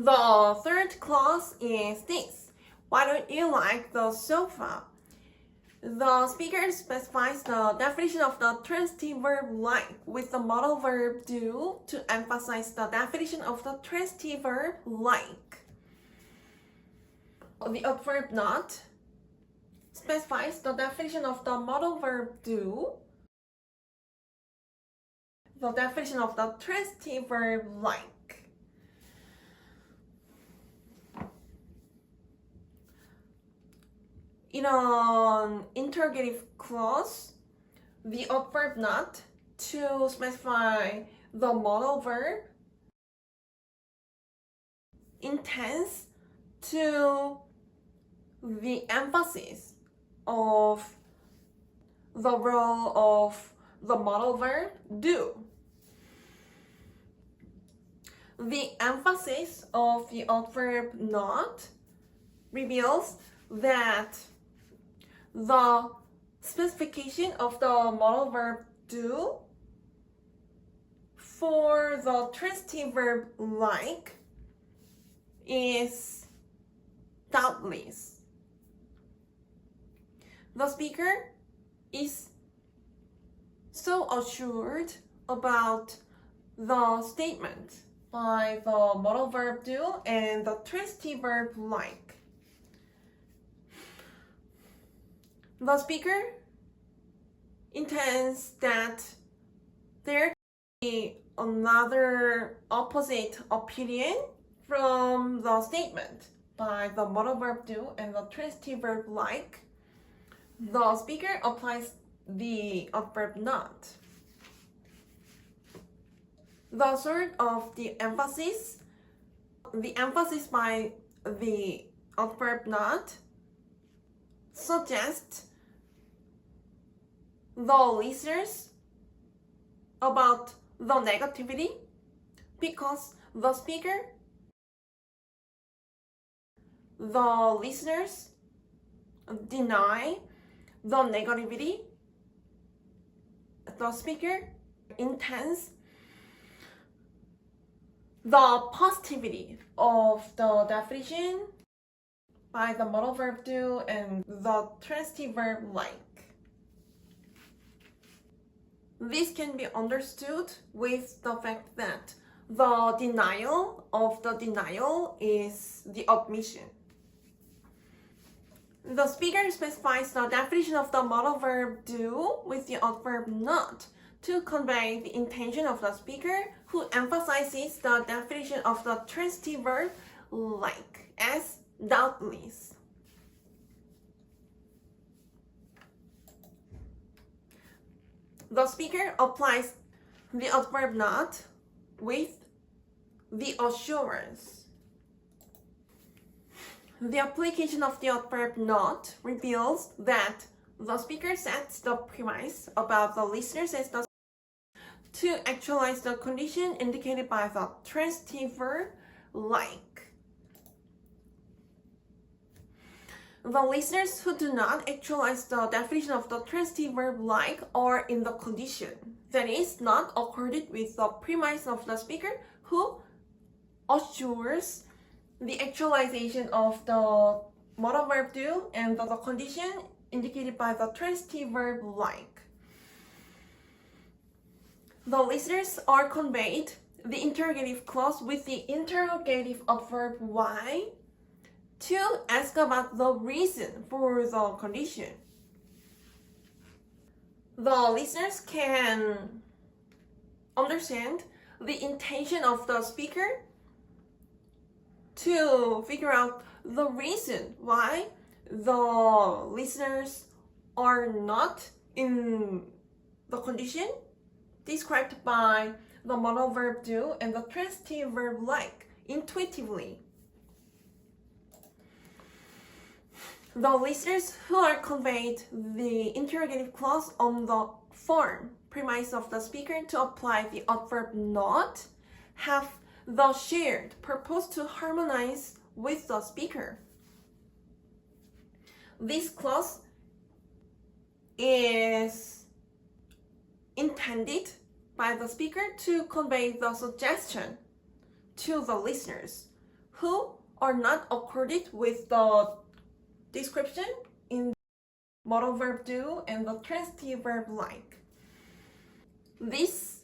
The third clause is this. Why don't you like the sofa? The speaker specifies the definition of the transitive verb like with the modal verb do to emphasize the definition of the transitive verb like. The adverb not specifies the definition of the modal verb do, the definition of the transitive verb like. In an interrogative clause, the adverb not to specify the modal verb intends to the emphasis of the role of the modal verb do. The emphasis of the adverb not reveals that the specification of the modal verb do for the transitive verb like is doubtless. The speaker is so assured about the statement by the modal verb do and the transitive verb like. The speaker intends that there can be another opposite opinion from the statement by the modal verb do and the transitive verb like. The speaker applies the adverb not. The sort of the emphasis by the adverb not suggests the listeners about the negativity because the listeners deny the negativity. The speaker intends the positivity of the definition by the modal verb do and the transitive verb like. This can be understood with the fact that the denial of the denial is the admission. The speaker specifies the definition of the modal verb do with the adverb not to convey the intention of the speaker who emphasizes the definition of the transitive verb like as doubtless. The speaker applies the adverb not with the assurance. The application of the adverb not reveals that the speaker sets the premise about the listeners as the to actualize the condition indicated by the transitive verb like. The listeners who do not actualize the definition of the transitive verb like are in the condition that is not accorded with the premise of the speaker who assures the actualization of the modal verb do and the condition indicated by the transitive verb like. The listeners are conveyed the interrogative clause with the interrogative adverb why to ask about the reason for the condition. The listeners can understand the intention of the speaker to figure out the reason why the listeners are not in the condition described by the modal verb do and the transitive verb like intuitively. The listeners who are conveyed the interrogative clause on the form premise of the speaker to apply the adverb not have the shared purpose to harmonize with the speaker. This clause is intended by the speaker to convey the suggestion to the listeners who are not accorded with the description in modal verb do and the transitive verb like. This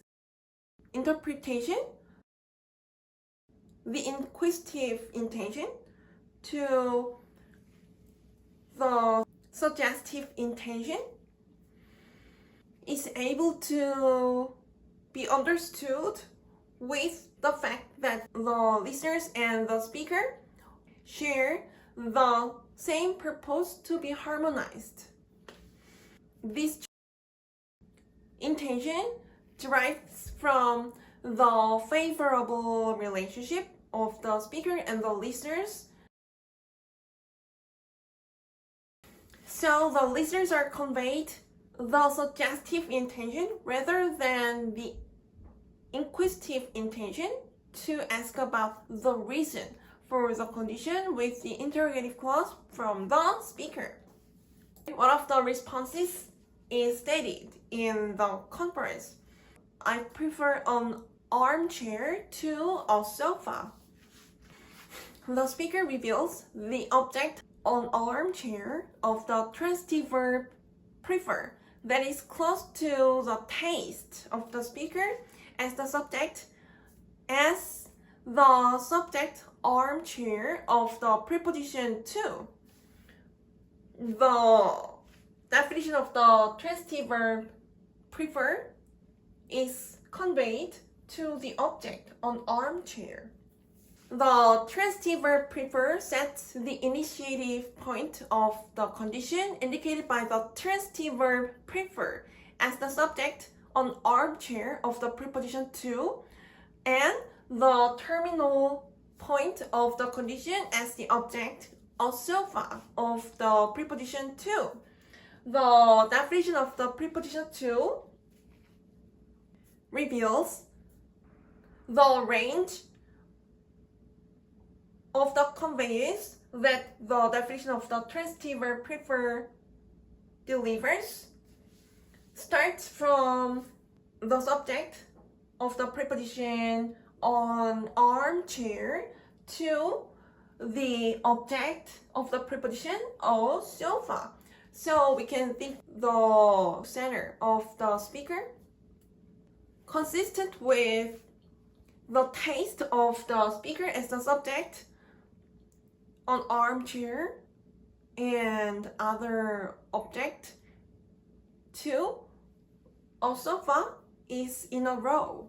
interpretation, the inquisitive intention to the suggestive intention is able to be understood with the fact that the listeners and the speaker share the same purpose to be harmonized. This intention derives from the favorable relationship of the speaker and the listeners. So the listeners are conveyed the suggestive intention rather than the inquisitive intention to ask about the reason for the condition with the interrogative clause from the speaker. One of the responses is stated in the conference. I prefer an armchair to a sofa. The speaker reveals the object on armchair of the transitive verb prefer that is close to the taste of the speaker as the subject armchair of the preposition to. The definition of the transitive verb prefer is conveyed to the object on armchair. The transitive verb prefer sets the initiative point of the condition indicated by the transitive verb prefer as the subject on armchair of the preposition to, and the terminal point of the condition as the object a sofa of the preposition to. The definition of the preposition to reveals the range of the conveys that the definition of the transitive verb prefer delivers. Starts from the subject of the preposition on armchair to the object of the preposition a sofa. So we can think the center of the speaker consistent with the taste of the speaker as the subject on armchair and other object to a sofa is in a row.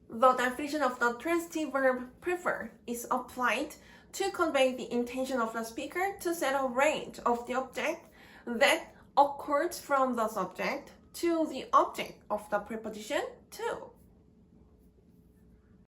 The definition of the transitive verb prefer is applied to convey the intention of the speaker to set a range of the object that occurs from the subject to the object of the preposition to.